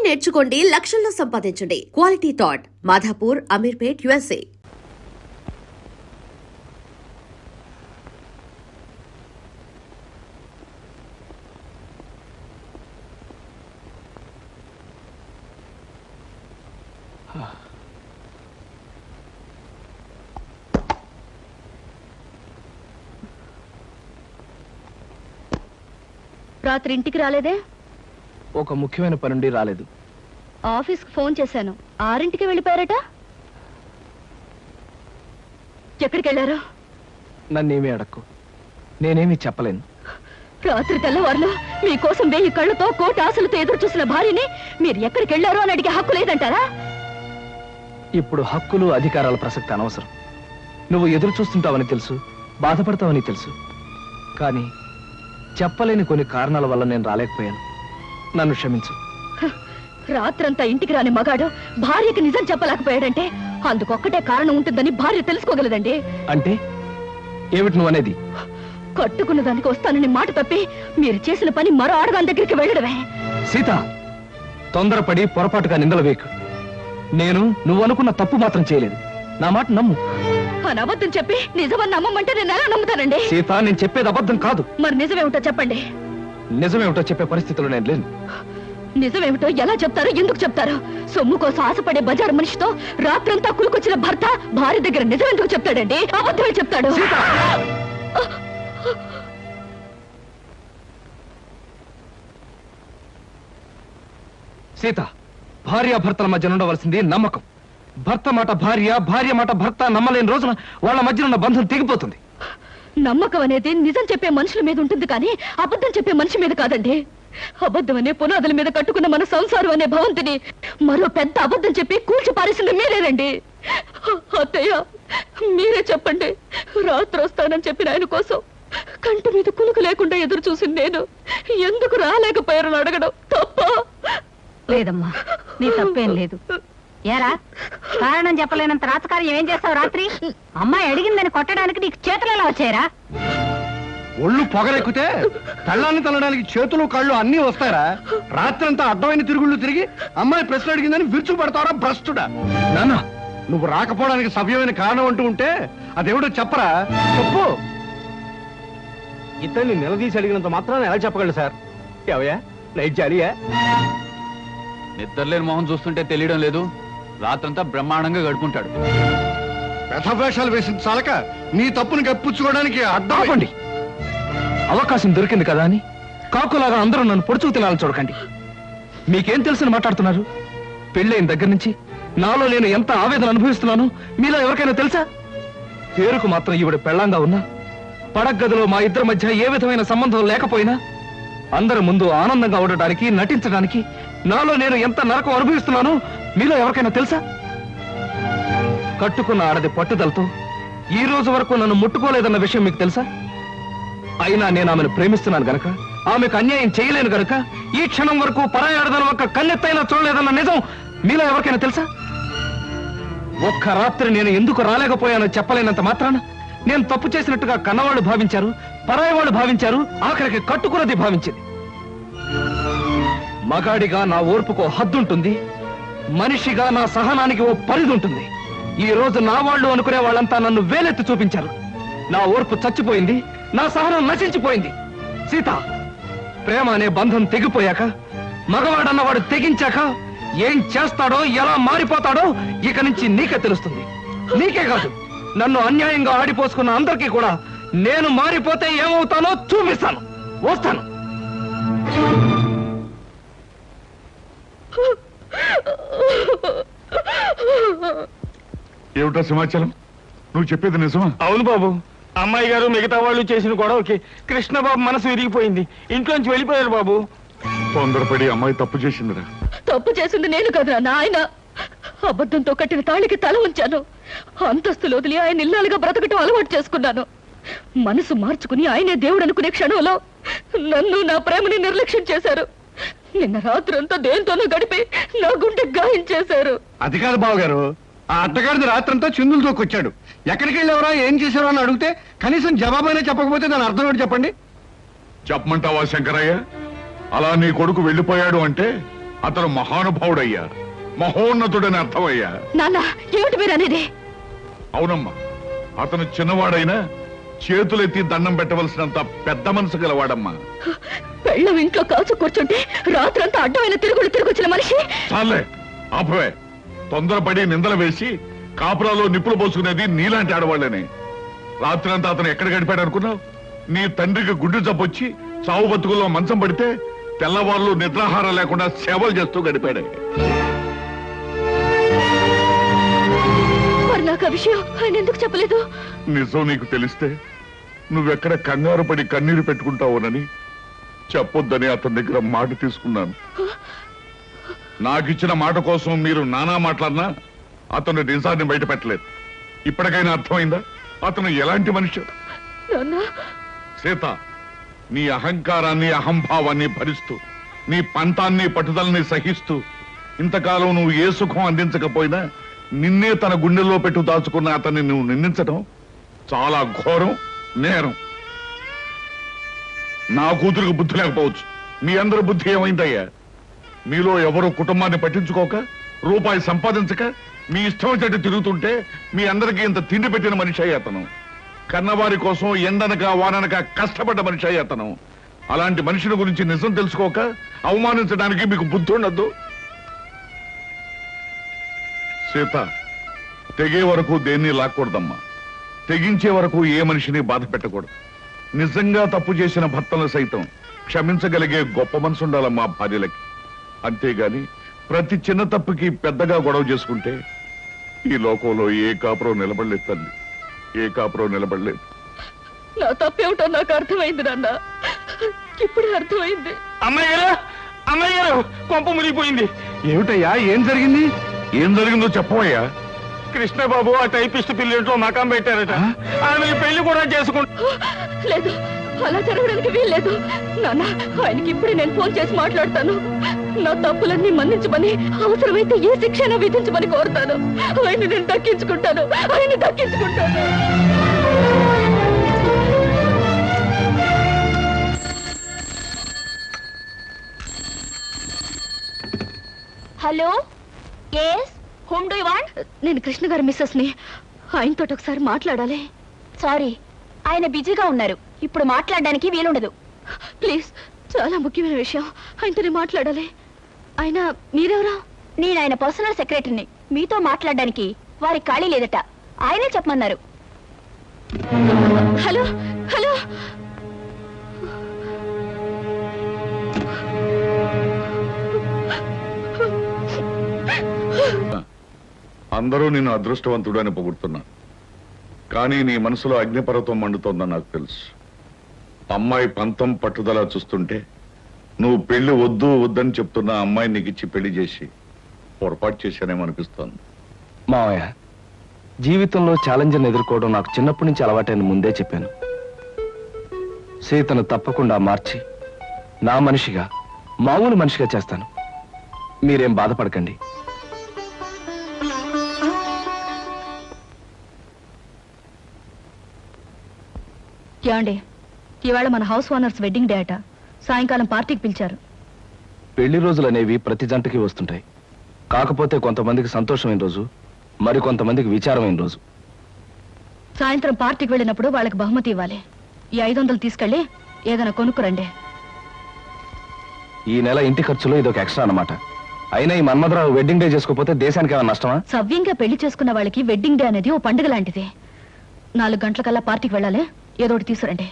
నేర్చుకోండి, లక్షల్లో సంపాదించండి. Quality Thought Madhapur, Ameerpet, USA. రాత్రి ఇంటికి రాలేదే? ఒక ముఖ్యమైన పనుండి రాలేదు. ఆఫీస్కి ఫోన్ చేశాను, 6ంటికి వెళ్ళిపోయారట. ఎక్కడికి వెళ్ళారు? నన్నేమీ అడక్కు, నేనేమీ చెప్పలేను. రాత్రి తెల్లవారులు మీకోసం 1000 కళ్ళతో కోటి ఆశలతో ఎదురు చూసిన భార్యని మీరు ఎక్కడికి వెళ్ళారో అని అడిగే హక్కు లేదంటారా? ఇప్పుడు హక్కులు అధికారాల ప్రసక్తి అనవసరం. నువ్వు ఎదురు చూస్తుంటావని తెలుసు, బాధపడతావని తెలుసు. కానీ చెప్పలేని కొన్ని కారణాల వల్ల నేను రాలేకపోయాను. నన్ను క్షమించు. రాత్రంతా ఇంటికి రాని మగాడు భార్యకి నిజం చెప్పలేకపోయాడంటే అందుకొక్కటే కారణం ఉంటుందని భార్య తెలుసుకోగలదండి. అంటే ఏమిటి నువ్వు అనేది? కట్టుకున్న దానికి వస్తానని మాట తప్పి మీరు చేసిన పని మరో ఆడదాని దగ్గరికి వెళ్ళడమే. సీత, తొందరపడి పొరపాటుగా నిందలు వేకు. నేను నువ్వు అనుకున్న తప్పు మాత్రం చేయలేదు. నా మాట నమ్ము. అని అబద్ధం చెప్పి నిజమని నమ్మమంటే నేను ఎలా నమ్ముతానండి? సీత, నేను చెప్పేది అబద్ధం కాదు. మరి నిజమేమిటో చెప్పండి. నిజమేమిటో చెప్పే పరిస్థితిలో నేను లేను. నిజమేమిటో ఎలా చెప్తారో, ఎందుకు చెప్తారో? సొమ్ము కోసం ఆశపడే బజారు మనిషితో రాత్రంతా కులుకొచ్చిన భర్త భార్య దగ్గర నిజమెందుకు చెప్తాడండి? అబద్ధమే చెప్తాడు. సీత, భార్యాభర్తల మధ్య ఉండవలసింది నమ్మకం. భర్త మాట భార్య, భార్య మాట భర్త నమ్మలేని రోజున వాళ్ళ మధ్య ఉన్న బంధం తెగిపోతుంది. నమ్మకం అనేది నిజం చెప్పే మనుషుల మీద ఉంటుంది కానీ అబద్ధం చెప్పే మనిషి మీద కాదండి. అబద్ధం అనే పునాదుల మీద కట్టుకున్న మన సంసారం అనే భవంతిని మరో పెద్ద అబద్ధం చెప్పి కూల్చి పారేసింది మీరేనండి. అత్తయ్య, మీరే చెప్పండి. రాత్రి వస్తానని చెప్పిన ఆయన కోసం కంటి మీద కులుకు లేకుండా ఎదురు చూసింది నేను ఎందుకు రాలేకపోయారని అడగడం తప్ప? లేదమ్మా, నీ తప్పేం లేదు. ఏరా, కారణం చెప్పలేనంత రాజకార్యం ఏం చేస్తావు? రాత్రి అమ్మాయి అడిగిందని కొట్టడానికి నీకు చేతులు ఎలా వచ్చాయరా? ఒళ్ళు పొగరెక్కితే తల్లాన్ని తల్లడానికి చేతులు కళ్ళు అన్నీ వస్తాయరా? రాత్రంతా అడ్డమైన తిరుగుళ్ళు తిరిగి అమ్మాయి ప్రశ్న అడిగిందని విరుచు పడతారా భ్రష్టుడా? నాన్న, నువ్వు రాకపోవడానికి సవ్యమైన కారణం అంటూ ఉంటే అదేమిటో చెప్పరా? చెప్పు. ఇతన్ని నిలదీసి అడిగినంత మాత్రాన్ని ఎలా చెప్పగలడు సార్? ఎవయా నైట్ జాలియా? నిద్రలేని మొహం చూస్తుంటే తెలియడం లేదు. రాత్రంతా బ్రహ్మాండంగా గడుపుంటాడు. వ్యధవేషాలు వేసిన చాలక నీ తప్పును కప్పించుకోవడానికి అడ్డాపండి. అవకాశం దొరికింది కదా అని కాకులాగా అందరూ నన్ను పొడుచుకు తినాలని చూడకండి. మీకేం తెలుసని మాట్లాడుతున్నారు? పెళ్ళైన దగ్గర నుంచి నాలో నేను ఎంత ఆవేదన అనుభవిస్తున్నానో మీలో ఎవరికైనా తెలుసా? పేరుకు మాత్రం ఈవిడ పెళ్ళంగా ఉన్నా, పడగదిలో మా ఇద్దరి మధ్య ఏ విధమైన సంబంధం లేకపోయినా అందరి ముందు ఆనందంగా ఉండటానికి, నటించడానికి నాలో నేను ఎంత నరకం అనుభవిస్తున్నానో మీలో ఎవరికైనా తెలుసా? కట్టుకున్న ఆడది పట్టుదలతో ఈ రోజు వరకు నన్ను ముట్టుకోలేదన్న విషయం మీకు తెలుసా? అయినా నేను ఆమెను ప్రేమిస్తున్నాను గనక, ఆమెకు అన్యాయం చేయలేను గనక ఈ క్షణం వరకు పరాయి ఆడదాని ఒక్క కన్నెత్తైనా చూడలేదన్న నిజం మీలో ఎవరికైనా తెలుసా? ఒక్క రాత్రి నేను ఎందుకు రాలేకపోయానో చెప్పలేనంత మాత్రాన నేను తప్పు చేసినట్టుగా కన్నవాళ్ళు భావించారు, పరాయి వాళ్ళు భావించారు, ఆఖరికి కట్టుకున్నది భావించింది. మగాడిగా నా ఓర్పుకో హద్దుంటుంది, మనిషిగా నా సహనానికి ఓ పరిధి ఉంటుంది. ఈ రోజు నా వాళ్ళు అనుకునే వాళ్ళంతా నన్ను వేలెత్తి చూపించారు. నా ఓర్పు చచ్చిపోయింది, నా సహనం నశించిపోయింది. సీత, ప్రేమ అనే బంధం తెగిపోయాక, మగవాడన్నవాడు తెగించాక ఏం చేస్తాడో, ఎలా మారిపోతాడో ఇక నుంచి నీకే తెలుస్తుంది. నీకే కాదు, నన్ను అన్యాయంగా ఆడిపోసుకున్న అందరికీ కూడా నేను మారిపోతే ఏమవుతానో చూపిస్తాను. వస్తాను. ఏమిటా సమాచారం? నువ్వు చెప్పేది నిజమా? అవును బాబు, అమ్మాయి గారు మిగతా వాళ్ళు చేసిన గొడవకి కృష్ణబాబు మనసు విరిగిపోయింది. ఇంట్లోంచి వెళ్ళిపోయారు బాబు. తొందరపడి అమ్మాయి తప్పు చేసిందిరా. తప్పు చేసింది నేను కదా నాయన. అబద్ధంతో కట్టిన తాళికి తల ఉంచాను. అంతస్తులు వదిలి ఆయన ఇల్లాలుగా బ్రతకటం అలవాటు చేసుకున్నాను. మనసు మార్చుకుని ఆయనే దేవుడు అనుకునే క్షణంలో నన్ను, నా ప్రేమని నిర్లక్ష్యం చేశారు. నిన్న రాత్రంతా దేంతోనూ గడిపి నా గుండె గాయం చేశారు. అది కాదు బావగారు, ఆ అట్టగాడిది రాత్రంతా చిందులు తోకొచ్చాడు. ఎక్కడికి వెళ్ళేవరా, ఏం చేశారో అని అడిగితే కనీసం జవాబైనా చెప్పకపోతే దాని అర్థం ఏంటి చెప్పండి? చెప్పమంటావా శంకరయ్య? అలా నీ కొడుకు వెళ్ళిపోయాడు అంటే అతను మహానుభావుడయ్యా, మహోన్నతుడని అర్థమయ్యా. నాన్న ఏమిటి మీరు అనేది? అవునమ్మా, అతను చిన్నవాడైనా చేతులెత్తి దండం పెట్టవలసినంత పెద్ద మనసు గలవాడమ్మా. పెళ్ళం ఇంట్లో కాచు కూర్చుంటే రాత్రంతా అడ్డమైన తిరుగుచ్చిన మనిషి. చాలే ఆపవే. తొందరపడి నిందలు వేసి కాపురాలో నిప్పులు పోసుకునేది నీలాంటి ఆడవాళ్ళని. రాత్రంతా అతను ఎక్కడ గడిపాడు అనుకున్నావు? నీ తండ్రికి గుడ్డు జబ్బొచ్చి చావు బతుకుల్లో మంచం పడితే తెల్లవాళ్ళు నిద్రాహారం లేకుండా సేవలు చేస్తూ గడిపాడే. మరి నాకు ఆ విషయం ఆయన ఎందుకు చెప్పలేదు? నిజం నీకు తెలిస్తే నువ్వెక్కడ కంగారు పడి కన్నీరు పెట్టుకుంటావునని చెప్పొద్దని అతని దగ్గర మాట తీసుకున్నాను. నాకిచ్చిన మాట కోసం మీరు నానా మాట్లాడినా అతను నిజాన్ని బయట పెట్టలేదు. ఇప్పటికైనా అర్థమైందా అతను ఎలాంటి మనిషి? సీత, నీ అహంకారాన్ని అహంభావాన్ని భరిస్తూ నీ పంతాన్ని పట్టుదలని సహిస్తూ ఇంతకాలం నువ్వు ఏ సుఖం అందించకపోయినా నిన్నే తన గుండెల్లో పెట్టు దాచుకున్న అతన్ని నువ్వు నిందించడం చాలా ఘోరం, నేరం. నా కూతురుకు బుద్ధి లేకపోవచ్చు, మీ అందరి బుద్ధి ఏమైందయ్యా? మీలో ఎవరో కుటుంబాన్ని పట్టించుకోక రూపాయి సంపాదించక మీ ఇష్టం వచ్చేట్టు తిరుగుతుంటే మీ అందరికీ ఇంత తిండి పెట్టిన మనిషి అయ్యి అతను. కన్నవారి కోసం ఎండనక వాననక కష్టపడ్డ మనిషి అయ్యి అతను. అలాంటి మనిషిని గురించి నిజం తెలుసుకోక అవమానించడానికి మీకు బుద్ధి ఉండద్దు. సీత, తెగే వరకు దేన్ని లాక్కూడదమ్మా. తెగించే వరకు ఏ మనిషిని బాధ పెట్టకూడదు. నిజంగా తప్పు చేసిన భర్తను సైతం క్షమించగలిగే గొప్ప మనసు ఉండాలమ్మా భార్యలకి. అంతేగాని ప్రతి చిన్న తప్పుకి పెద్దగా గొడవ చేసుకుంటే ఈ లోకంలో ఏ కాపురం నిలబడలేదు తల్లి, ఏ కాపురం నిలబడలేదు. నా తప్పేమిటో నాకు అర్థమైంది నాన్న, ఇప్పుడే అర్థమైంది. అమ్మాయి గారు కొంప మునిగిపోయింది. ఏమిటయ్యా, ఏం జరిగింది? ఏం జరిగిందో చెప్పవయ్యా. కృష్ణబాబు ఆ టైపిస్ట్ పిల్లింట్లో మకాం పెట్టారట. ఆమె పెళ్లి కూడా చేసుకుంటా. లేదు, అలా జరగడానికి వీల్లేదు నాన్న. ఆయనకి ఇప్పుడే నేను ఫోన్ చేసి మాట్లాడతాను. నా తప్పులన్నీ మన్నించమని, అవసరమైతే ఏ శిక్షణ విధించమని కోరుతాను. ఆయన నేను దక్కించుకుంటాను, ఆయన దక్కించుకుంటాను. Hello, yes, whom do you want? నేను కృష్ణ గారి మిస్సెస్ ని. ఆయనతో ఒకసారి మాట్లాడాలి. సారీ, ఆయన బిజీగా ఉన్నారు, ఇప్పుడు మాట్లాడడానికి వీలుండదు. ప్లీజ్, చాలా ముఖ్యమైన విషయం, ఆయనతో మాట్లాడాలి. ఆయన మీరెవరా? నేను ఆయన పర్సనల్ సెక్రటరీని. మీతో మాట్లాడడానికి వారికి ఖాళీ లేదట, ఆయనే చెప్పమన్నారు. హలో హలో, అందరూ నిన్ను అదృష్టవంతుడు అని పొగుడుతున్నా, కానీ నీ మనసులో అగ్నిపర్వతం మండుతోందని నాకు తెలుసు. అమ్మాయి పంతం పట్టుదల చూస్తుంటే నువ్వు పెళ్లి వద్దు వద్దని చెప్తున్న అమ్మాయి నీకు ఇచ్చి పెళ్లి చేసి పొరపాటు చేశానేమనిపిస్తోంది. మావయ్య, జీవితంలో ఛాలెంజ్ని ఎదుర్కోవడం నాకు చిన్నప్పటి నుంచి అలవాటైన ముందే చెప్పాను. సీతను తప్పకుండా మార్చి నా మనిషిగా, మామూలు మనిషిగా చేస్తాను. మీరేం బాధపడకండి. ఏమండి, ఇవాళ మన హౌస్ ఓనర్స్ వెడ్డింగ్ డే అట. సాయంకాలం పార్టీకి పిలిచారు. పెళ్లి రోజులు అనేవి ప్రతి జంటకి వస్తుంటాయి. కాకపోతే కొంతమందికి సంతోషమైన రోజు, మరి కొంతమందికి విచారమైన రోజు. సాయంత్రం పార్టీకి వెళ్ళినప్పుడు వాళ్ళకి బహుమతి ఇవ్వాలి. ఈ 500 తీసుకెళ్ళి ఏదైనా కొనుక్కురండి. ఈ నెల ఇంటి ఖర్చులో ఇదొక ఎక్స్ట్రా అన్నమాట. అయినా ఈ మన్మధరావు వెడ్డింగ్ డే చేసుకోకపోతే దేశానికి ఏమైనా నష్టమా? సవ్యంగా పెళ్లి చేసుకున్న వాళ్ళకి వెడ్డింగ్ డే అనేది ఓ పండుగ లాంటిది. 4 గంటలకల్లా పార్టీకి వెళ్ళాలి, ఏదో ఒకటి తీసుకురండి.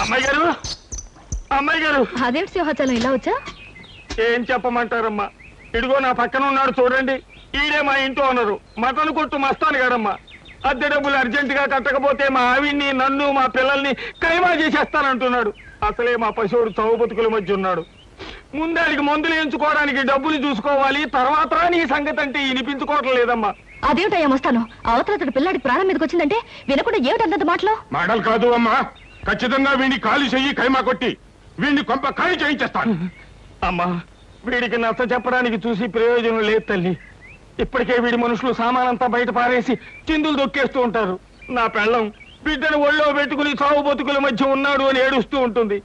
అమ్మాయి గారు, అమ్మాయి గారు. అదేంటి సింహాచలం ఇలా వచ్చా? ఏం చెప్పమంటారమ్మా, ఇదిగో నా పక్కన ఉన్నాడు చూడండి, ఈడే మా ఇంట్లో ఉన్నారు. మటన్ కొట్టు మస్తాను గారమ్మా. అద్దె డబ్బులు అర్జెంటుగా కట్టకపోతే మా ఆవిడ్ని, నన్ను, మా పిల్లల్ని కైమా చేసేస్తానంటున్నాడు. అసలే మా పశువుడు చౌ బతుకుల మధ్య ఉన్నాడు. ముందాడికి మందులు ఎంచుకోవడానికి డబ్బులు చూసుకోవాలి, తర్వాత నీ సంగతి అంటే వినిపించుకోవటం లేదమ్మా. అదేమిటయ్యా మస్తాను, అవతల పిల్లాడికి ప్రాణం మీదకి వచ్చిందంటే వినకుండా ఏమిటంత మాటలు? మాటలు కాదు అమ్మా, ఖచ్చితంగా వీడిని ఖాళీ చెయ్యి, కైమా కొట్టి వీడిని కొంప ఖాళీ చేయించేస్తాను. అమ్మా, వీడికి నచ్చ చెప్పడానికి చూసి ప్రయోజనం లేదు తల్లి. ఇప్పటికే వీడి మనుషులు సామానంతా బయట పారేసి చిందులు దొక్కేస్తూ ఉంటారు. నా పెళ్ళం బిడ్డను ఒళ్ళో పెట్టుకుని సాగు బతుకుల మధ్య ఉన్నాడు అని ఏడుస్తూ ఉంటుంది.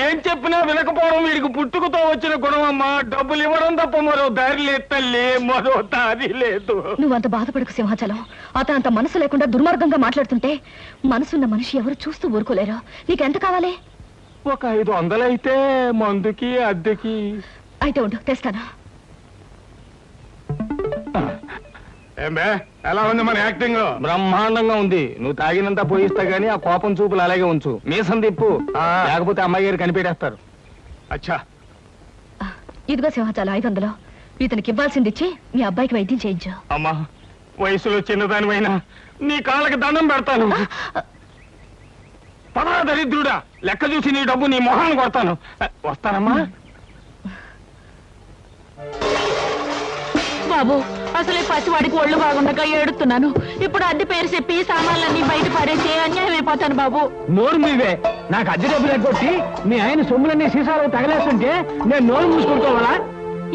ఏం చెప్పినా వినకపోవడం వీడికి పుట్టుకతో వచ్చిన గుణమమ్మా. డబ్బులు ఇవ్వడం తప్ప మరో దారి లేదు తల్లి, మరో దారి లేదు. నువ్వంత బాధపడకు సింహాచలం. అతను అంత మనసు లేకుండా దుర్మార్గంగా మాట్లాడుతుంటే మనసున్న మనిషి ఎవరు చూస్తూ ఊరుకోలేరు. నీకెంత కావాలి? ఒక 500 అయితే మందుకి అద్దెకి. అయితే ఉండు, తెస్తాను. ఏమే ఎలా ఉంది మన యాక్టింగ్? బ్రహ్మాండంగా ఉంది. నువ్వు తాగినంత పోయిస్తా గానీ ఆ కోపం చూపులు అలాగే ఉంచు. మీసం తిప్పు, లేకపోతే అమ్మాయి గారు కనిపెట్టేస్తారు. అచ్చా ఇదిగో సింహాచలం 500. ఇతనికి ఇవ్వాల్సింది ఇచ్చి మీ అబ్బాయికి వైద్యం చేయించు. అమ్మా, వయసులో చిన్నదానివైనా నీ కాళ్ళకి దండం పెడతాను. పదా దరిద్రుడా, లెక్క చూసి నీ డబ్బు నీ మొహాన్ని కొడతాను. వస్తానమ్మా. బాబు, అసలే పసివాడికి ఒళ్ళు బాగుండగా ఏడుతున్నాను. ఇప్పుడు అద్దె పేరు చెప్పి సామాన్లన్నీ బయట పారేసి అన్యాయం అయిపోతాను బాబు. నోరు మీవే. నాకు అద్దె డబ్బులు ఎగ్గొట్టి మీ ఆయన సొమ్ములన్నీ సీసాలు తగలేస్తుంటే నేను నోరు మూసుకుంటావాలా?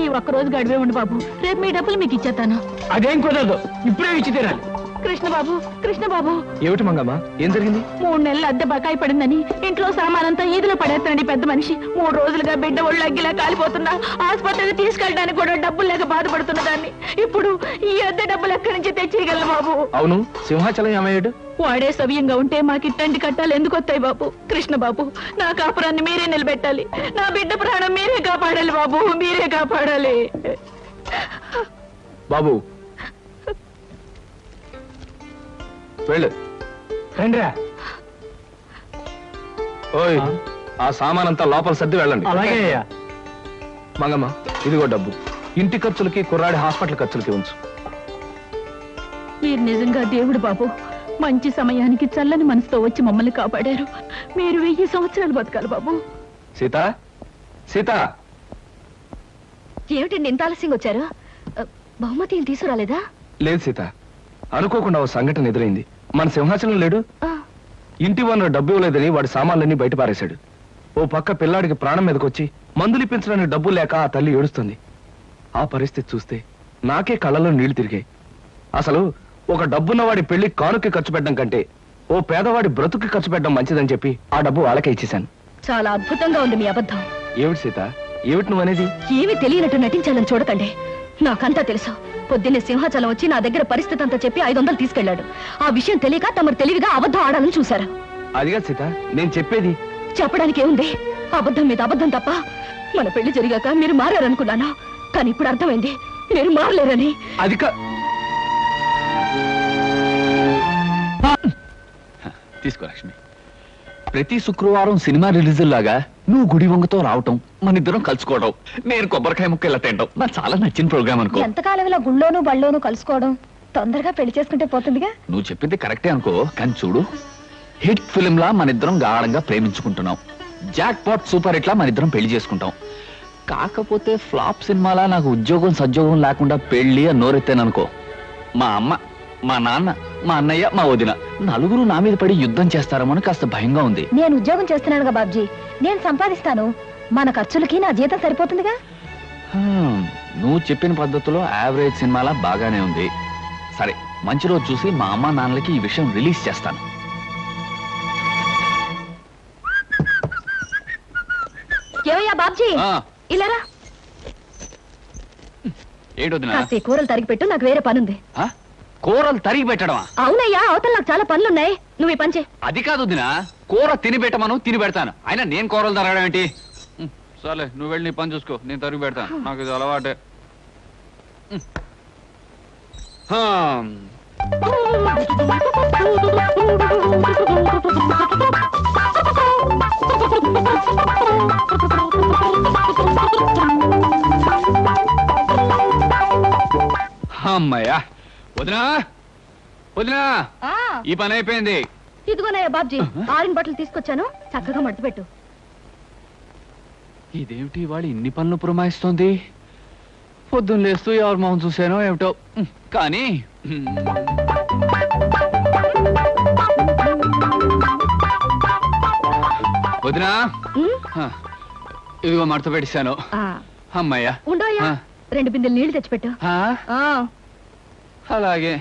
ఈ ఒక్కరోజు గడివే ఉండు బాబు, రేపు మీ డబ్బులు మీకు ఇచ్చేస్తాను. అదేం కుదరదు, ఇప్పుడే ఇచ్చి తీరాలి. కృష్ణబాబు, కృష్ణబాబు, ఏమిటి మంగమ్మ, ఏం జరిగింది? 3 నెలలు అద్దె బకాయి పడిందని ఇంట్లో సామానంతా ఈదులో పడేస్తానండి పెద్ద మనిషి. 3 రోజులుగా బిడ్డ ఒళ్ళు అగ్గిలా కాలిపోతున్నా ఆసుపత్రికి తీసుకెళ్ళడానికి కూడా డబ్బులు లేక బాధపడుతున్న దాన్ని ఇప్పుడు ఈ అద్దె డబ్బులు ఎక్కడి నుంచి తెచ్చేయగలను బాబు? అవును, సింహాచలం ఏమయ్యాడు? వాడే సవ్యంగా ఉంటే మాకు ఇట్టంటి కట్టాలు ఎందుకు వస్తాయి బాబు? కృష్ణబాబు, నా కాపురాన్ని మీరే నిలబెట్టాలి. నా బిడ్డ ప్రాణం మీరే కాపాడాలి బాబు, మీరే కాపాడాలి. బాబు వెళ్ళు. రండిరా. ఓయ్, ఆ సామానంతా లోపల సర్ది వెళ్ళండి. అలాగే. మంగమ్మ, ఇదిగో డబ్బు. ఇంటి ఖర్చులకి, కుర్రాడి హాస్పిటల్ ఖర్చులకి ఉంచు. మీరు నిజంగా దేవుడు బాబు. మంచి సమయానికి చల్లని మనసుతో వచ్చి మమ్మల్ని కాపాడారు. మీరు 1000 సంవత్సరాలు బతకాలి బాబు. సీత, సీత. ఏమిటండి ఇంత ఆలస్యంగా వచ్చారు? బహుమతి ఏం తీసుకురాలేదా? లేదు సీత, అనుకోకుండా ఓ సంఘటన ఎదురైంది. మన సింహాచలం లేడు, ఇంటి వనరు డబ్బు ఇవ్వలేదని వాడి సామాన్లన్నీ బయట పారేశాడు. ఓ పక్క పిల్లాడికి ప్రాణం మీదకొచ్చి మందులు ఇప్పించడానికి డబ్బు లేక ఆ తల్లి ఏడుస్తుంది. ఆ పరిస్థితి చూస్తే నాకే కళ్ళలో నీళ్లు తిరిగాయి. అసలు ఒక డబ్బున్న వాడి పెళ్లి కానుకి ఖర్చు పెట్టడం కంటే ఓ పేదవాడి బ్రతుకి ఖర్చు పెట్టడం మంచిదని చెప్పి ఆ డబ్బు వాళ్ళకే ఇచ్చేశాను. చాలా అద్భుతంగా ఉంది మీ అబద్ధం. ఏమిటి సీత, ఏమిటి నువ్వనేది? ఏమీ తెలియనట్టు నటించాలని చూడకండి. నాకంతా తెలుసు. పొద్దున్నే సింహాచలం వచ్చి నా దగ్గర పరిస్థితి అంతా చెప్పి 500 తీసుకెళ్లాడు. ఆ విషయం తెలియక తమరు తెలివిగా అబద్ధం ఆడాలని చూశారు. అదిగా సీత నేను చెప్పేది. చెప్పడానికి ఏముంది? అబద్ధం మీద అబద్ధం తప్ప. మన పెళ్లి జరిగాక మీరు మారారనుకున్నాను, కానీ ఇప్పుడు అర్థమైంది మీరు మారలేరని. అది తీసుకో లక్ష్మి. ప్రతి శుక్రవారం సినిమా రిలీజ్ లాగా నువ్వు గుడి వంగతో రావటం, మన ఇద్దరం కలుసుకోవడం, నేను కొబ్బరికాయ ముక్క ఇలా తింటాం నాకు చాలా నచ్చిన ప్రోగ్రామ్ అనుకో. ఎంతకాలం ఇలా గుళ్ళోను బళ్ళోను కలుసుకోవడం? తొందరగా పెళ్లి చేసుకుంటే పోతుందిగా. నువ్వు చెప్పింది కరెక్టే అనుకో, కానీ చూడు, హిట్ ఫిలిం లా మన ఇద్దరం గాఢంగా ప్రేమించుకుంటున్నాం. జాక్ పాట్ సూపర్ హిట్ లా మన ఇద్దరం పెళ్లి చేసుకుంటాం. కాకపోతే ఫ్లాప్ సినిమాలా నాకు ఉద్యోగం సద్యోగం లేకుండా పెళ్లి అని నోరెత్తాననుకో, మా అమ్మ, మా నాన్న, మా అన్నయ్య, మా వదిన నలుగురు నా మీద పడి యుద్ధం చేస్తారేమో కాస్త భయంగా ఉంది. నేను ఉద్యోగం చేస్తున్నానుగా బాబ్జీ, నేను సంపాదిస్తాను. మన ఖర్చులకి నా జీతం సరిపోతుందిగా. నువ్వు చెప్పిన పద్ధతిలో యావరేజ్ సినిమాలా బాగానే ఉంది. సరే, మంచి రోజు చూసి మా అమ్మ నాన్నలకి ఈ విషయం రిలీజ్ చేస్తాను. ఏవయ్యా బాబ్జీ, ఇలారా. ఏంటొద్దునా? కాస్త ఈ కూరలు తరిగి పెట్టు, నాకు వేరే పనుంది. కూరలు తరిగి పెట్టడమా? అవునయ్యా, అవతల నాకు చాలా పనులున్నాయి. నువ్వు ఈ పని చేయి. అది కాదు వదినా, కూర తిని పెట్టమను, తిని పెడతాను. అయినా నేను కూరలు తరగడం ఏంటి? సరే, నువ్వు వెళ్ళి నీ పని చూసుకో, నేను తరిగి పెడతాను. నాకు ఇది అలవాటే. అమ్మయ్యా. వదినా, వదినా, ఈ పని అయిపోయింది. ఇదిగోనయ్యా బాబ్జీ, ఆరిన బట్టలు తీసుకొచ్చాను, చక్కగా మడత పెట్టు. ఇదేమిటి వాడు ఇన్ని పనులు పురమాయిస్తోంది? పొద్దున్న లేస్తూ ఎవరి మొహం చూశానో ఏమిటో. కానీ వదినా, ఇదిగో మడత పెట్టేశాను. అమ్మయ్యా. ఉండోయ్యా, 2 బిందెలు నీళ్లు తెచ్చిపెట్టు. అలాగే.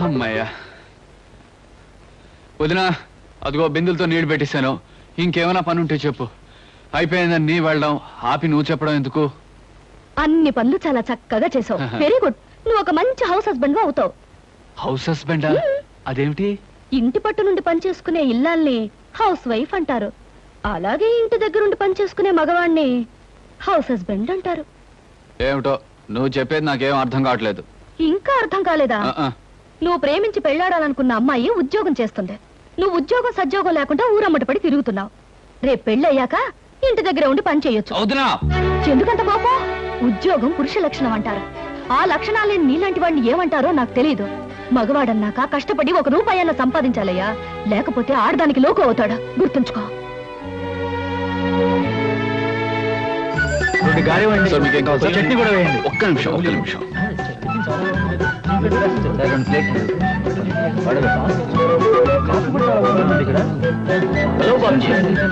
అమ్మయ్యా వదినా, అదిగో బిందులతో నీళ్లు పెట్టేశాను. ఇంకేమైనా పని ఉంటే చెప్పు. అయిపోయిందని నీ వెళ్ళడం ఆపి నువ్వు చెప్పడం ఎందుకు? అన్ని పనులు చాలా చక్కగా చేసావు. Very good. నువ్వు ఒక మంచి హౌస్ హస్బెండ్ అవుతావు. హౌస్ హస్బెండా? అదేమిటి? ఇంటి పట్టు నుండి పని చేసుకునే ఇల్లాల్ని హౌస్ వైఫ్ అంటారు. అలాగే ఇంటి దగ్గరుండి పని చేసుకునే మగవాణ్ణి హౌస్ హస్బెండ్ అంటారు. ఏమిటో నువ్వు చెప్పేది నాకేం అర్థం కావట్లేదు. ఇంకా అర్థం కాలేదా? నువ్వు ప్రేమించి పెళ్లాడాలనుకున్న అమ్మాయి ఉద్యోగం చేస్తుంది. నువ్వు ఉద్యోగం సద్యోగం లేకుండా ఊరమ్మటపడి తిరుగుతున్నావు. రేపు పెళ్లి అయ్యాక ఇంటి దగ్గర ఉండి పని చేయొచ్చు. వదినా, ఎందుకంత కోపం? ఉద్యోగం పురుష లక్షణం అంటారు. ఆ లక్షణాలే నీలాంటి వాడిని ఏమంటారో నాకు తెలియదు. మగవాడన్నాక కష్టపడి ₹1 అన్న సంపాదించాలయ్యా, లేకపోతే ఆడదానికి లోకు అవుతాడు. గుర్తుంచుకో. సార్, మీకేం కావాలి సార్? చట్నీ కూడా వేయండి. ఒక్క నిమిషం.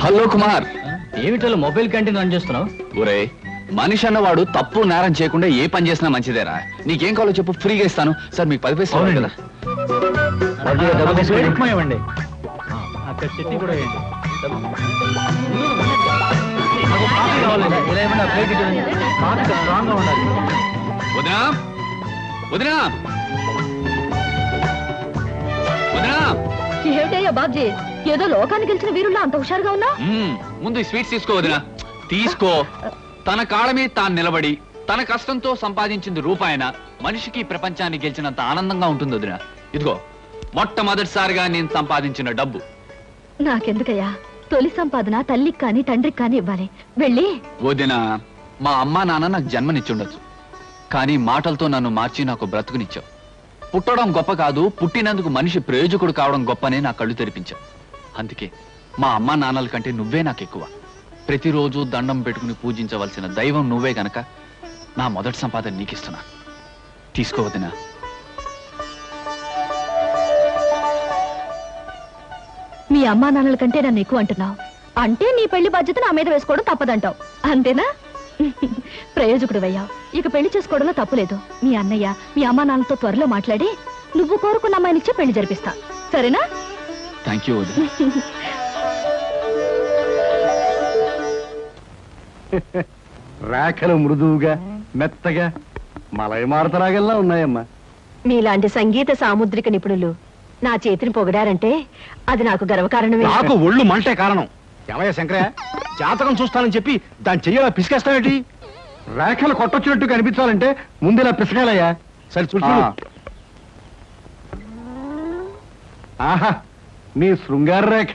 హలో కుమార్, ఏమిటో మొబైల్ క్యాంటీన్ రన్ చేస్తున్నావు? ఒరే, మనిషి అన్నవాడు తప్పు నేరం చేయకుండా ఏ పని చేసినా మంచిదేరా. నీకేం కావాలో చెప్పు, ఫ్రీగా ఇస్తాను. సార్ మీకు 10 పైసలు కదా. ఇవ్వండి. అక్కడ చట్నీ కూడా వేయండి. వదినా, వదినా, వదినా. ఏమిటయ్యా బాబ్జీ, ఏదో లోకానికి గెలిచిన వీరుల్లా అంత హుషారుగా ఉన్నా? ముందు ఈ స్వీట్స్ తీసుకో వదినా, తీసుకో. తన కాళ్ళ మీద తాను నిలబడి తన కష్టంతో సంపాదించింది రూపాయన మనిషికి ప్రపంచాన్ని గెలిచినంత ఆనందంగా ఉంటుంది వదినా. ఇదిగో మొట్టమొదటిసారిగా నేను సంపాదించిన డబ్బు. నాకెందుకయ్యా, తొలి సంపాదన తల్లికి కాని తండ్రికి కాని ఇవ్వాలి. వెళ్ళి. వదినా, మా అమ్మా నాన్న నాకు జన్మనిచ్చుండొచ్చు, కానీ మాటలతో నన్ను మార్చి నాకు బ్రతుకునిచ్చావు. పుట్టడం గొప్ప కాదు, పుట్టినందుకు మనిషి ప్రయోజకుడు కావడం గొప్పనే నా కళ్ళు తెరిపించావు. అందుకే మా అమ్మా నాన్నల కంటే నువ్వే నాకు ఎక్కువ. ప్రతిరోజు దండం పెట్టుకుని పూజించవలసిన దైవం నువ్వే గనక నా మొదటి సంపాదన నీకిస్తున్నా. తీసుకోవద్దునా. మీ అమ్మా నాన్నల కంటే నన్ను ఎక్కువ అంటున్నావు అంటే నీ పెళ్లి బాధ్యత నా మీద వేసుకోవడం తప్పదంటావు, అంతేనా? ప్రయోజకుడు అయ్యావు, ఇక పెళ్లి చేసుకోవడంలో తప్పులేదు. మీ అన్నయ్య మీ అమ్మా నాన్నలతో త్వరలో మాట్లాడి నువ్వు కోరుకున్న అమ్మాయినిచ్చే పెళ్లి జరిపిస్తా, సరేనా? థ్యాంక్ యూ వదినా. రేఖలు మృదువుగా మెత్తగా మలయమారతరాగల్లా ఉన్నాయమ్మా. మీలాంటి సంగీత సాముద్రిక నిపుణులు నా చేతిని పొగిడారంటే అది నాకు గర్వకారణమే. నాకు ఒళ్ళు మంటే కారణం. ఏమయ్య శంకరయ్య, జాతకం చూస్తానని చెప్పి దాని చెయ్యాల పిసికేస్తావేంటి? రేఖలు కొట్టొచ్చినట్టు కనిపించాలంటే ముందు ఇలా పిసకాలయ్యా. సరే చూడు. ఆహా, నీ శృంగార రేఖ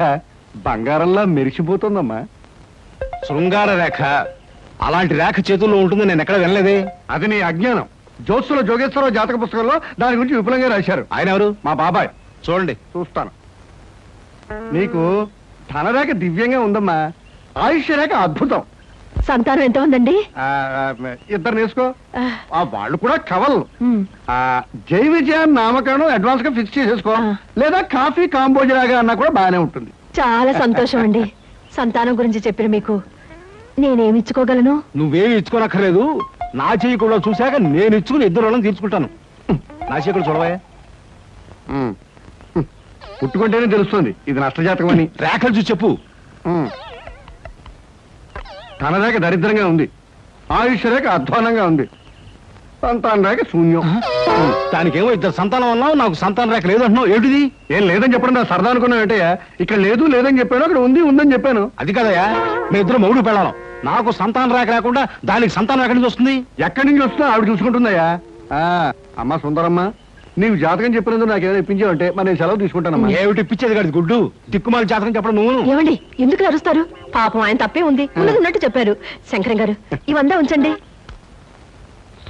బంగారంలా మెరిసిపోతుందమ్మా. శృంగార రేఖ అలాంటి రేఖ చేతుల్లో ఉంటుందని నేను ఎక్కడ వినలేదే. అది నీ అజ్ఞానం. జోత్సుల జోగేశ్వరరావు జాతక పుస్తకంలో దాని గురించి విపులంగా రాశారు. ఆయన ఎవరు? మా బాబాయ్. చూడండి, చూస్తాను. నీకు ధనరేఖ దివ్యంగా ఉందమ్మా, ఆయుష్య రేఖ అద్భుతం. సంతానం ఎంత ఉందండి? ఇద్దరు నేర్చుకో. వాళ్ళు కూడా కవల్. జై విజయాన్ని నామకరణం అడ్వాన్స్ గా ఫిక్స్ చేసేసుకో, లేదా కాఫీ కాంబోజరాగా అన్నా కూడా బాగానే ఉంటుంది. చాలా సంతోషం అండి. సంతానం గురించి చెప్పిన మీకు నేనేమి ఇచ్చుకోగలను? నువ్వేమి ఇచ్చుకోనక్కర్లేదు. నా చెయ్యి కూడా చూశాక నేను ఇచ్చుకుని ఇద్దరు వాళ్ళని తీర్చుకుంటాను. నా చెయ్యి కూడా చూడవా. పుట్టుకుంటేనే తెలుస్తుంది ఇది నష్టజాతకం అని. రేఖలు చూసి చెప్పు. ధనరేఖ దరిద్రంగా ఉంది, ఆయుష్ రేఖ అధ్వానంగా ఉంది, సంతాన రేఖ శూన్యం. దానికేమో ఇద్దరు సంతానం అన్నావు, నాకు సంతాన రేఖ లేదంటున్నావు. ఏమిటిది? ఏం లేదని చెప్పడం నా సరదా అనుకున్నావు ఏంటయ్యా? ఇక్కడ లేదు లేదని చెప్పాను, అక్కడ ఉంది ఉందని చెప్పాను. అది కదయ్యా, మీ ఇద్దరు మొగుడు పెళ్ళాం. నాకు సంతాన రేఖ లేకుండా దానికి సంతానం ఎక్కడి నుంచి వస్తుంది? ఎక్కడి నుంచి వస్తుందో ఆవిడ చూసుకుంటుందయ్యా. అమ్మా సుందరమ్మ, నీవు జాతకం చెప్పినందుకు నాకు ఏదైనా ఇప్పించావంటే మరి నేను సెలవు తీసుకుంటానమ్మా. ఏమిటి ఇప్పించేది కాదు గుడ్డు, దిక్కుమాలి జాతకం చెప్పడం నువ్వు. ఏమండి, ఎందుకు అరుస్తారు? పాపం ఆయన తప్పే ఉంది, ఉన్నది ఉన్నట్టు చెప్పారు. శంకరం గారు, ఇవంతా ఉంచండి.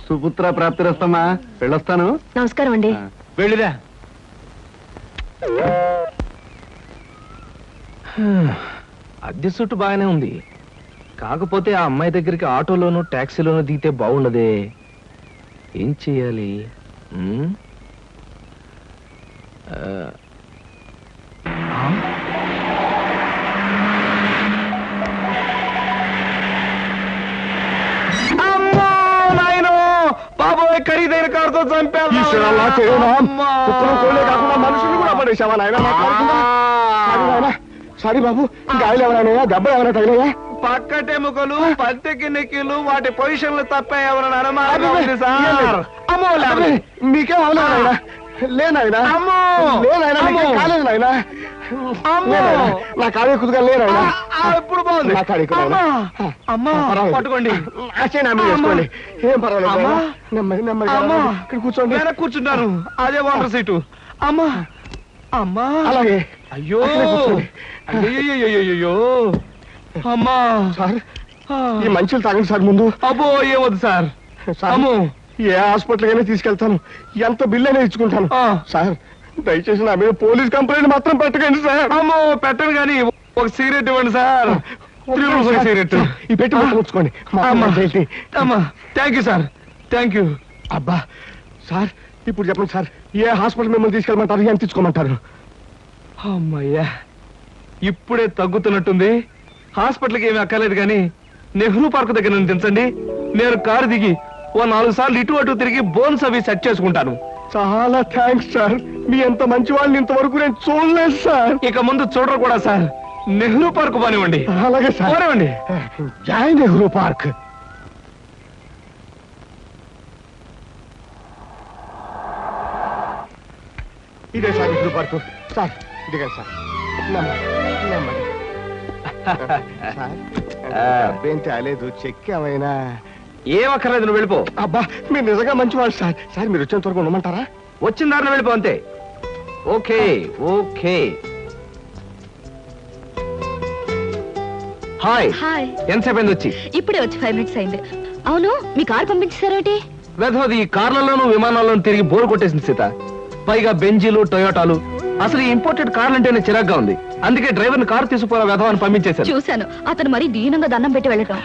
సుపుత్ర ప్రాప్తిరస్తమ్మా, వెళ్ళొస్తాను. నమస్కారం అండి. వెళ్ళిరా. అద్దె చుట్టూ బాగానే ఉంది, కాకపోతే ఆ అమ్మాయి దగ్గరికి ఆటోలోను టాక్సీలోను దిగితే బాగుండదే. ఏం చెయ్యాలి? అమ్మో నాయనో బాబోయ్, ఖరీదైన కారుతో చంపాను. ఈశ్వరా, అలా చేయనా? కుక్కలు, కోళ్ళే కాకుండా మనుషులు కూడా పడేసావా నాయన? సారీ బాబు, గాయలు ఎవరైనా, దెబ్బలు ఎవరైనా తగిలాయా? పక్కటెముకలు, పత్తికి నెక్కిలు, వాటి పొజిషన్లు తప్ప ఎవరైనా అనుమానం ఉంది సార్. అమ్మో లేవలే. మీకేం అవలేదు నాయనా? లేనాయనా? అమ్మో. లేనాయనా, మీకేం కాలేదు నాయనా? అమ్మో. లేనాయనా? నా కాడే కుదుగా లేనాయనా? ఇప్పుడు బాగుంది. నా కాడే కుదుగా. అమ్మా పట్టుకోండి. చేసుకోండి, ఏం పర్వాలేదు. అమ్మా. నెమ్మది నెమ్మది అమ్మా. ఇక్కడ కూర్చోండి. వెనక్కి కూర్చుంటాను, అదే వాటర్ సీటు. అమ్మా అమ్మా. అలాగే. అయ్యో అక్కడే కూర్చోండి. అయ్యో అమ్మా. సార్, ఈ మంచులు తాగండి సార్ ముందు. అబ్బో ఏమొద్దు సార్. సార్, అమ్మో. ఏ హాస్పిటల్ అయినా తీసుకెళ్తాను, ఎంత బిల్ అయినా ఇచ్చుకుంటాను. సార్, దయచేసి నా మీద పోలీస్ కంప్లైంట్ మాత్రం పెట్టకండి సార్. అమ్మో పెట్టను కానీ ఒక సిగరెట్ ఇవ్వండి సార్. 3 రూపాయల సిగరెట్. ఈ పెట్టి ముట్టుకోండి. అమ్మా thank you sir, thank you. అబ్బా సార్, ఇప్పుడు చెప్పండి సార్, ఏ హాస్పిటల్ మిమ్మల్ని తీసుకెళ్ళమంటారు, ఎంత తీసుకోమంటారు? అమ్మయ్యా, ఇప్పుడే తగ్గుతున్నట్టుంది. హాస్పిటల్కి ఏమీ అక్కర్లేదు కానీ నెహ్రూ పార్క్ దగ్గర నన్ను దించండి. నేను కారు దిగి ఓ 4 సార్లు ఇటు అటు తిరిగి బోన్స్ అవి సెట్ చేసుకుంటాను. చాలా థ్యాంక్స్ సార్, మీ ఎంత మంచి వాళ్ళని ఇంతవరకు నేను చూడలేదు సార్. ఇక ముందు చూడరు కూడా సార్. నెహ్రూ పార్క్ పోనివ్వండి. అలాగే సార్, పోనివ్వండి. జై నెహ్రూ పార్క్. ఇదే సార్ నెహ్రూ పార్క్. సార్ ఇదిగా సార్, నెమ్మది నెమ్మది. సార్, డబ్బేం తేలేదు, చెక్ ఏమైనా? ఏం అక్కర్లేదు, నువ్వు వెళ్ళిపో. అబ్బా, మీరు నిజంగా మంచివాళ్ళు సార్. సార్, మీరు వచ్చేంత వరకు ఉండమంటారా? వచ్చిన దారిలో వెళ్ళిపో అంతే. Okay okay. హాయ్. హాయ్. ఎంతసేపు అయింది వచ్చి? ఇప్పుడే వచ్చి 5 మినిట్స్ అయింది. అవును, మీ కారు పంపించారేంటి? వెధవది ఈ కార్లలోనూ విమానాల్లోనూ తిరిగి బోర్ కొట్టేసింది సీత. పైగా బెంజీలు, టొయోటాలు. అసలు ఈ ఇంపోర్టెడ్ కార్లు అంటేనే చిరాగ్గా ఉంది. అందుకే డ్రైవర్ని కారు తీసుకుపోరా వెధవ అని పంపించేశాను. చూశాను, అతను మరీ దీనంగా దండం పెట్టి వెళ్ళటం.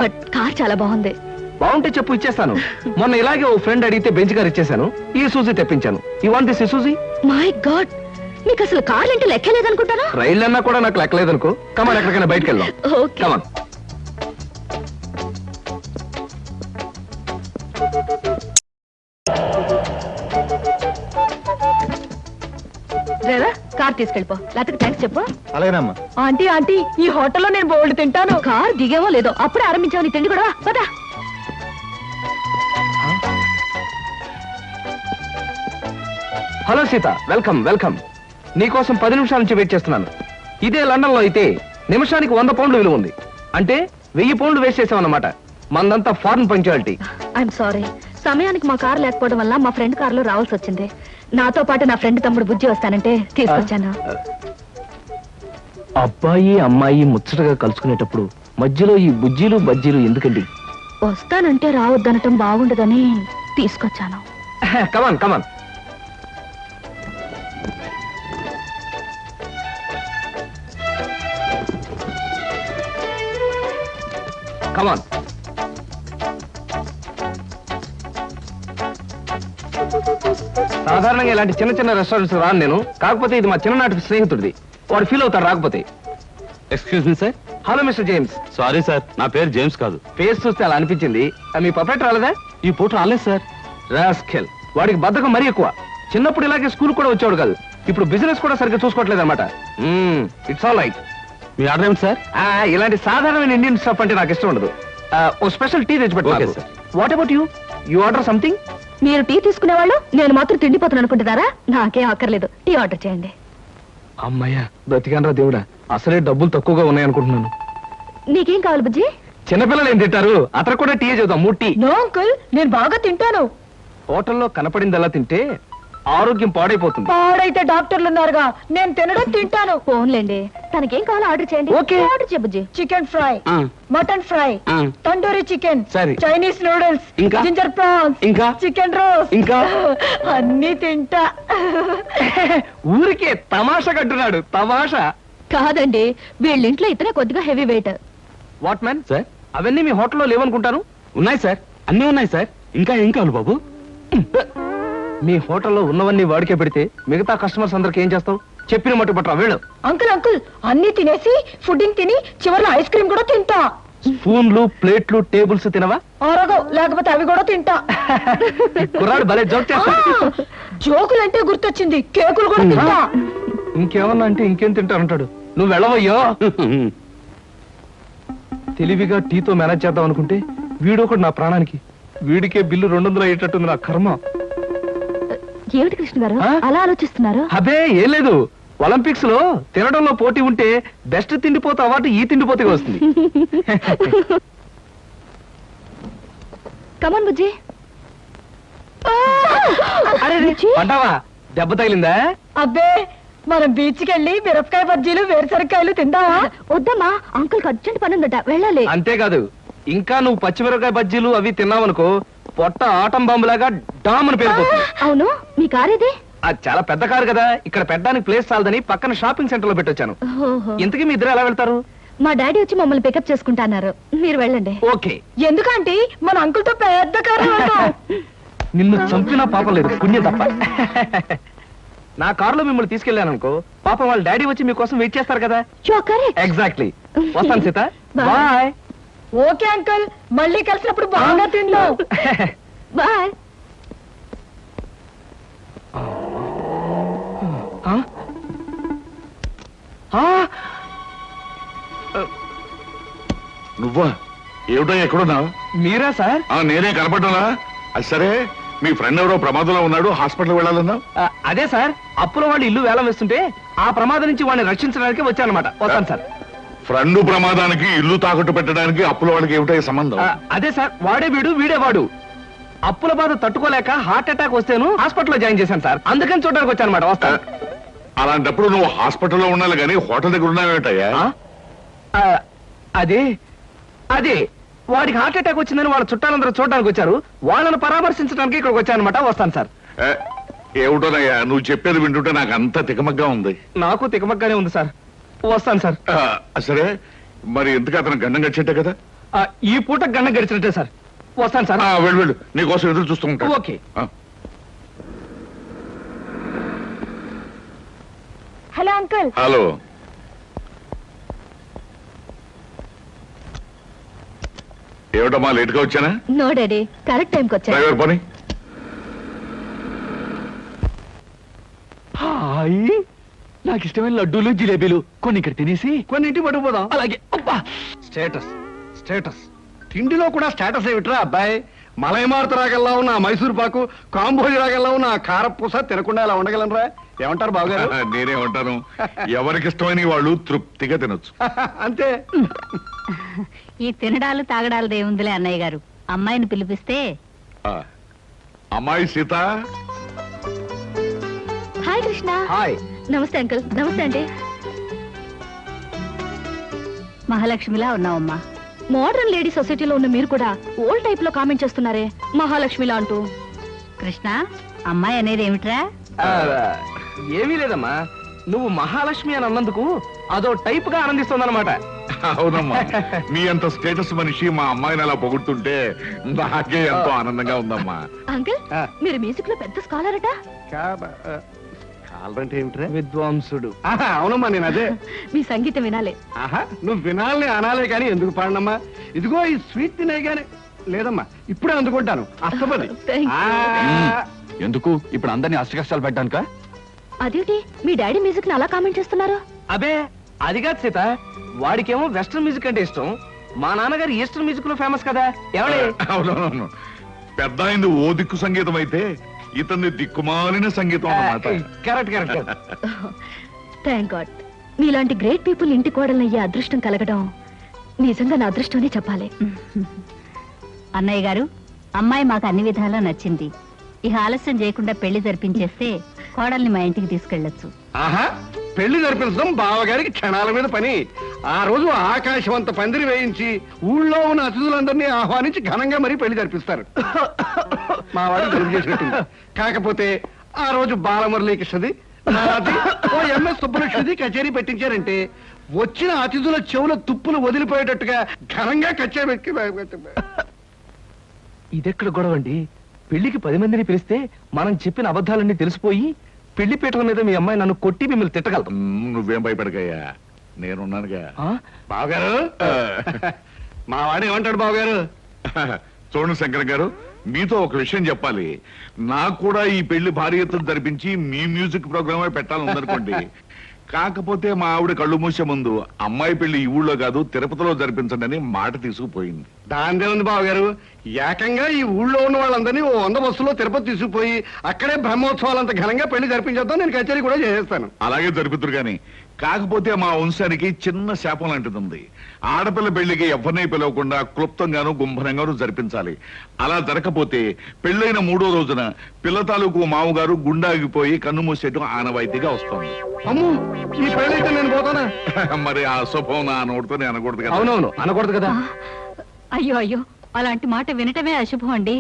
బట్ కార్ చాలా బాగుంది. బాగుంటే చెప్పు, ఇచ్చేస్తాను. మొన్న ఇలాగే ఓ ఫ్రెండ్ అడిగితే బెంచ్ కార్ ఇచ్చేశాను. ఈ సూజీ తెప్పించాను. ఈ వాంట్ దిస్ సూజీ? మై గాడ్, మీకు అసలు కార్లు అంటే లెక్కలేదనుకుంటారా? రైళ్ళు అన్నా కూడా నాకు లెక్కలేదనుకో. కమాన్, ఎక్కడికైనా బయటకు వెళ్దాం. ఓకే. కమాన్. డ్రైవర్, కార్ తీసుకెళ్ళిపో. లేకపోతే థ్యాంక్స్ చెప్పు. అలాగేనమ్మా. ఆంటీ ఆంటీ, ఈ హోటల్లో నేను బోల్డ్ తింటాను. కార్ దిగేవో లేదో అప్పుడే ఆరంభించావు నీ తిండి కూడా. పదా. Hello Sita, welcome welcome. నీకోసం 10 నిమిషాల నుంచి వెయిట్ చేస్తున్నాను. ఇదే లండన్ లో అయితే నిమిషానికి 100 పౌండ్లు విలువ ఉంది. అంటే 1000 పౌండ్లు వేస్ట్ చేసామన్నమాట. మందంతా ఫారెన్ పంక్చువాలిటీ. ఐఎమ్ సారీ, సమయానికి మా కారు లేకపోవడం వల్ల మా ఫ్రెండ్ కారులో రావాల్సి వచ్చింది. నాతో పాటు నా ఫ్రెండ్ తమ్ముడు బుజ్జి వస్తానంటే తీసుకొచ్చాను. అబ్బాయి అమ్మాయి ముచ్చటగా కలుసుకునేటప్పుడు మధ్యలో ఈ బుజ్జీలు బజ్జీలు ఎందుకండి? వస్తానంటే రావద్దనటం బాగుండదని తీసుకొచ్చాను. కమాన్ కమాన్. కమాన్. సాధారణంగా ఇలాంటి చిన్న చిన్న రెస్టారెంట్స్ రాను నేను. కాకపోతే ఇది మా చిన్ననాటి స్నేహితుడిది. వాడు ఫీల్ అవుతాడు రాకపోతే. Excuse me sir. Hello mister James. Sorry sir, నా పేరు జేమ్స్ కాదు. ఫేస్ చూస్తే అలా అనిపించింది. మీ పర్ఫెక్ట్ రాలేదా? ఈ పూట రాలేదు సార్. రాస్కెల్, వాడికి బద్ధకం మరీ ఎక్కువ. చిన్నప్పుడు ఇలాగే స్కూల్ కూడా వచ్చేవాడు కాదు. ఇప్పుడు బిజినెస్ కూడా సరిగ్గా చూసుకోవట్లేదు అనమాట. It's all right. Me order ఏమిటి సార్? ఇలాంటి సాధారణమైన ఇండియన్ స్టఫ్ అంటే నాకు ఇష్టం ఉండదు. ఓ స్పెషల్ టీ తెచ్చి Okay, పెట్టు. sir. What about you? You order something? మీరు టీ తీసుకునేవాళ్ళు, నేను మాత్రం తిండిపోతాను అనుకుంటున్నారా? నాకేం అక్కర్లేదు, టీ ఆర్డర్ చేయండి. అమ్మయ్యా, బ్రతికానరా దేవుడా. అసలే డబ్బులు తక్కువగా ఉన్నాయనుకుంటున్నాను. నీకేం కావాలి బుజ్జి? చిన్నపిల్లలు ఏం తింటారు? అతను కూడా టీ చూద్దాం. 3 టీ. నో అంకుల్, నేను బాగా తింటాను. హోటల్లో కనపడిందల్లా తింటే ఆరోగ్యం పాడైపోతుంది. పాడైతే డాక్టర్లు ఉన్నారుగా, నేను తినడం తింటాను. ఫోన్లేండి, తనకేం కావాలో ఆర్డర్ చేయండి. Okay. ఆర్డర్ చేయ బుజ్జి. చికెన్ ఫ్రై, ఆ, మటన్ ఫ్రై, ఆ. తండూరి చికెన్, సరే. చైనీస్ నూడిల్స్, ఇంకా? జింజర్ ప్రాన్స్, ఇంకా? చికెన్ రోస్ట్, ఇంకా? అన్ని తింటా. ఊరికే తమాషా కట్టున్నాడు. తమాషా. కాదండి, వీళ్ళింట్లో ఇతనే కొద్దిగా heavy weight. What man sir, అవన్నీ మీ హోటల్లో లేవనుకుంటాను. ఉన్నాయి సార్, అన్నీ ఉన్నాయి సార్. ఇంకా ఏం కావాలి బాబు? మీ హోటల్లో ఉన్నవన్నీ వాడికే పెడితే మిగతా కస్టమర్స్ అందరికి ఏం చేస్తావు? చెప్పిన మట్టు పట్టరా వెళ్ళు. అంకుల్ అంకుల్ అన్ని తినేసి ఫుడ్డింగ్ తిని చివరిలో ఐస్ క్రీమ్ కూడా తింటా. స్పూన్లు, ప్లేట్లు, టేబుల్స్ తినవా? ఆరగో, లేకపోతే అవి కూడా తింటా. కుర్రాడు భలే జోక్ చేస్తాడు. జోకులంటే గుర్తొచ్చింది, కేకులు కూడా తింటా. ఇంకేమన్నా అంటే ఇంకేం తింటానంటాడు. నువ్వు వెళ్ళవయ్యో. తెలివిగా టీతో మేనేజ్ చేద్దాం అనుకుంటే వీడొకడు నా ప్రాణానికి. వీడికే బిల్లు 200 అయ్యేటట్టుంది నా కర్మ. ఏమిటి కృష్ణ గారు ఆ? అలా ఆలోచిస్తున్నారు? అబే ఏం లేదు, ఒలింపిక్స్ లో తినడంలో పోటీ ఉంటే బెస్ట్ తిండిపోతే అవార్డు ఈ తిండిపోతే వస్తుంది. కమన్ బుజ్జి. అరే పడ్డావా? దెబ్బ తగిలిందా? అబ్బే, మనం బీచ్కి వెళ్ళి మిరపకాయ బజ్జీలు వేరుసరికాయలు తిందామా? వద్దమ్మా, అంకుల్ అర్జెంట్ పని ఉందట, వెళ్ళాలి. అంతేకాదు, ఇంకా నువ్వు పచ్చిమిరపకాయ బజ్జీలు అవి తిన్నావనుకో పొట్ట ఆటం బాంబులాగా డామ్ అని పేరుపోతుంది. అవును, మీ కారేది? అది చాలా పెద్ద కారు కదా, ఇక్కడ పెట్టడానికి ప్లేస్ చాలదని పక్కన షాపింగ్ సెంటర్ లో పెట్టొచ్చాను. ఓహో. ఇంతకీ మీ ఇద్దరు ఎలా వెళ్తారు? మా డాడీ వచ్చి మమ్మల్ని పికప్ చేసుకుంటా అన్నారు, మీరు వెళ్ళండి. ఓకే. ఎందుకంటే మన అంకుల్ తో పెద్ద కారు నిన్ను చంపినా పాపం లేదు, పుణ్యం తప్ప. నా కారులో మిమ్మల్ని తీసుకెళ్లాను అనుకో, పాపం వాళ్ళ డాడీ వచ్చి మీకోసం వెయిట్ చేస్తారు కదా. ఎగ్జాక్ట్లీ. వస్తాను Sita. Bye. Bye. Okay uncle, మళ్ళీ కలిసినప్పుడు బాగా తిందాం. బాయ్. నువ్వా? ఏమిటో ఎక్కడున్నా? మీరా సార్? నేనే కనపడ్డానా? అది సరే, మీ ఫ్రెండ్ ఎవరో ప్రమాదంలో ఉన్నాడు, హాస్పిటల్ వెళ్ళాలన్నా? అదే సార్, అప్పుల వాళ్ళు ఇల్లు వేలం వేస్తుంటే ఆ ప్రమాదం నుంచి వాడిని రక్షించడానికి వచ్చానమాట. వస్తాను సార్. ఫ్రెండ్ ప్రమాదానికి ఇల్లు తాకట్టు పెట్టడానికి అప్పుల వాళ్ళకి ఏమిటో సంబంధం? అదే సార్, వాడే వీడు వీడే వాడు. అప్పుల బాధ తట్టుకోలేక హార్ట్ అటాక్ వస్తేను హాస్పిటల్లో జాయిన్ చేశాను సార్, అందుకని చూడడానికి వచ్చానమాట. వస్తాను. అలాంటప్పుడు నువ్వు హాస్పిటల్లో ఉండాలి కానీ హోటల్ దగ్గర ఉన్నావేటయ్యా? అదే అదే వాడికి హార్ట్ అటాక్ వచ్చిందని వాళ్ళ చుట్టాలందరూ చూడడానికి వచ్చారు, వాళ్ళని పరామర్శించడానికి ఇక్కడికి వచ్చానమాట. వస్తాను సార్. ఏమిటోనయ్యా నువ్వు చెప్పేది వింటుంటే నాకు అంత తికమగ్గా ఉంది. నాకు తికమగ్గానే ఉంది సార్. వస్తాను సార్. సరే, మరి ఎందుకు అతను గండం గడిచేట్టే కదా? ఈ పూట గండం గడిచినట్టే సార్. వస్తాను సార్. వెళ్ళు వెళ్ళు, నీకోసం ఎదురు చూస్తూ ఉంటాను. ఓకే. Hello uncle. హలో. ఏమిటమ్మా లేట్ గా వచ్చానా? నో డాడీ, కరెక్ట్ టైంకి వచ్చాను. డ్రైవర్ పోనీ. హాయ్, నాకు ఇష్టమైన లడ్డూలు జిలేబీలు కొన్ని ఇక్కడ తినేసి కొన్ని ఇంటికి పట్టుకుపోదాం. అలాగే. అబ్బా, స్టేటస్ స్టేటస్ తిండిలో కూడా స్టేటస్ ఏమిట్రా అబ్బాయి? మలైమారుత రాగల్లా ఉన్న మైసూర్ పాకు, కాంబోజి రాగల్లా ఉన్న కారపూస తినకుండా ఇలా ఉండగలనరా? ఏమంటారు బావగారు? నేనే ఉంటాను. ఎవరికి ఇష్టమైన వాళ్ళు తృప్తిగా తినొచ్చు. అంతే. ఈ తినడాలు తాగడాలు దేవుందిలే అన్నయ్య గారు. అమ్మాయిని పిలిపిస్తే. అమ్మాయి సీత. హాయ్ కృష్ణ. హాయ్. నమస్తే అంకుల్. నమస్తే అండి. మహాలక్ష్మిలా ఉన్నావమ్మా. మోడర్న్ లేడీ సొసైటీలో ఉన్న మీరు కూడా ఓల్డ్ టైప్ లో కామెంట్ చేస్తున్నారే మహాలక్ష్మిలా అంటూ. కృష్ణ, అమ్మాయి అనేది ఏమిట్రా? ఏమీ లేదమ్మా, నువ్వు మహాలక్ష్మి అని అన్నందుకు అదో టైప్ గా ఆనందిస్తుందన్నమాట. అవునమ్మా, మీ అంత స్టేటస్ మనిషి మా అమ్మాయిని అలా పొగుడుతుంటే నాకే ఎంతో ఆనందంగా ఉందమ్మా. అంకుల్, మీరు మ్యూజిక్ లో పెద్ద స్కాలర్ అట. కాలంటే ఏమిట్రా? విద్వాంసుడు. అవునమ్మా, నేను అదే. మీ సంగీతం వినాలే. నువ్వు వినాలని అనాలే కానీ ఎందుకు పాడనమ్మా? ఇదిగో ఈ స్వీట్ తినే గానీ లేదమ్మా, ఇప్పుడే అందుకుంటాను. అస్తపది. Thank you. ఎందుకు ఇప్పుడు అందరినీ అష్ట కష్టాలు పెట్టడానిక? అదేంటి మీ డాడీ మ్యూజిక్ ని అలా కామెంట్ చేస్తున్నారు? అబే అది కాదు సీత, వాడికేమో వెస్ట్రన్ మ్యూజిక్ అంటే ఇష్టం, మా నాన్నగారు ఈస్టర్న్ మ్యూజిక్ లో ఫేమస్ కదా. ఎవడే? అవునవును, పెద్ద అయింది ఓ దిక్కు సంగీతం అయితే ఇతన్ని దిక్కుమాలిన సంగీతం అన్నమాట. Correct correct. థ్యాంక్ గాడ్, మీలాంటి గ్రేట్ పీపుల్ ఇంటి కోడల్ని అయ్యే అదృష్టం కలగడం నిజంగా నా అదృష్టం చెప్పాలి. అన్నయ్య గారు, అమ్మాయి మాకు అన్ని విధాలా నచ్చింది. ఇక ఆలస్యం చేయకుండా పెళ్లి జరిపించేస్తే కోడల్ని మా ఇంటికి తీసుకెళ్లొచ్చు. ఆహా, పెళ్లి జరిపించడం బావగారికి క్షణాల మీద పని. ఆ రోజు ఆకాశవంత పందిరి వేయించి ఊళ్ళో ఉన్న అతిథులందరినీ ఆహ్వానించి ఘనంగా మరీ పెళ్లి జరిపిస్తారు. మా వాడు జరుపు చేసినట్టుంది. కాకపోతే ఆ రోజు బాలమురళీకృష్ణది, నాది, ఓ ఎంఎస్ సుబ్బలక్ష్మిది కచేరీ పెట్టించారంటే వచ్చిన అతిథుల చెవుల తుప్పులు వదిలిపోయేటట్టుగా ఘనంగా కచేరీ. ఇదెక్కడ గొడవ అండి? పెళ్లికి 10 మందిని పిలిస్తే మనం చెప్పిన అబద్ధాలన్నీ తెలిసిపోయి పెళ్లి పీటల మీద మీ అమ్మాయి నన్ను కొట్టి మిమ్మల్ని తిట్టగలదు. నువ్వేం భయపడకయ్యా, నేనున్నానుగా. బావగారు మా వాడు ఏమంటాడు బావగారు? చూడండి శంకర్ గారు, మీతో ఒక విషయం చెప్పాలి. నాకు కూడా ఈ పెళ్లి భారీ ఎత్తున జరిపించి మీ మ్యూజిక్ ప్రోగ్రామే పెట్టాలనుకోండి. కాకపోతే మా ఆవిడ కళ్ళు మూసే ముందు అమ్మాయి పెళ్లి ఈ ఊళ్ళో కాదు తిరుపతిలో జరిపించండి అని మాట తీసుకుపోయింది. దాందే ఉంది బావగారు, ఏకంగా ఈ ఊళ్ళో ఉన్న వాళ్ళందరినీ 100 బస్సులో తిరుపతి తీసుకుపోయి అక్కడే బ్రహ్మోత్సవాలంత ఘనంగా పెళ్లి జరిపించేద్దాం. నేను కచేరీ కూడా చేసేస్తాను. అలాగే జరుపుతురు గాని, కాకపోతే మా వంశానికి చిన్న శాపం లాంటిది ఉంది. ఆడపిల్ల పెళ్లికి ఎవరిని పిలవకుండా క్లుప్తంగాను గుంభనంగాను జరిపించాలి. అలా జరగకపోతే పెళ్ళైన 3వ రోజున పిల్ల తాలూకు మామగారు గుండాగిపోయి కన్ను మూసేయడం ఆనవాయితీగా వస్తుంది. అమ్ము, ఈ పెళ్ళైతే నేను పోతానా? మరి ఆ శుభం నా నోటితోనే అనకూడదు కదా. అవునవును, అనకూడదు కదా. అయ్యో అయ్యో, అలాంటి మాట వినటమే అశుభం అండి.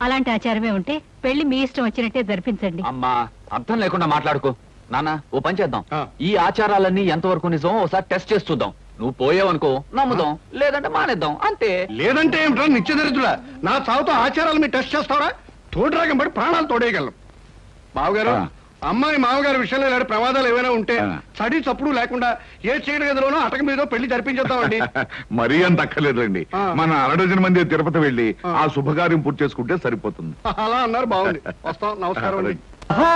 అలాంటి ఆచారమే ఉంటే పెళ్లి మీ ఇష్టం వచ్చినట్టే జరిపించండి. అమ్మా, అర్థం లేకుండా మాట్లాడుకో. నాన్న, ఓ పని చేద్దాం. ఆ. ఈ ఆచారాలన్నీ ఎంతవరకు నిజం ఒకసారి టెస్ట్ చేసి చూద్దాం. నువ్వు పోయావనుకో నమ్ముదాం, లేదంటే మానేద్దాం, అంతే. లేదంటే ఏమిట్రా నిత్యదరిద్రుడా, నా చావుతో ఆచారాలు మీరు టెస్ట్ చేస్తారా? తోడురాగం పడి ప్రాణాలు తోడేయగలం. బావగారు, ఆ. అమ్మాయి మామగారి విషయంలో ఇలాంటి ప్రమాదాలు ఏమైనా ఉంటే ఆ. చడి చప్పుడు లేకుండా ఏ చీకటి గదిలోనో అటక మీద పెళ్లి జరిపించేద్దామండి. మరీ అంత అక్కర్లేదండి. ఆ. మన 1/2 మంది తిరుపతి వెళ్ళి ఆ. ఆ శుభకార్యం పూర్తి చేసుకుంటే సరిపోతుంది. అలా అన్నారు, బాగుంది. వస్తాం, నమస్కారం అండి.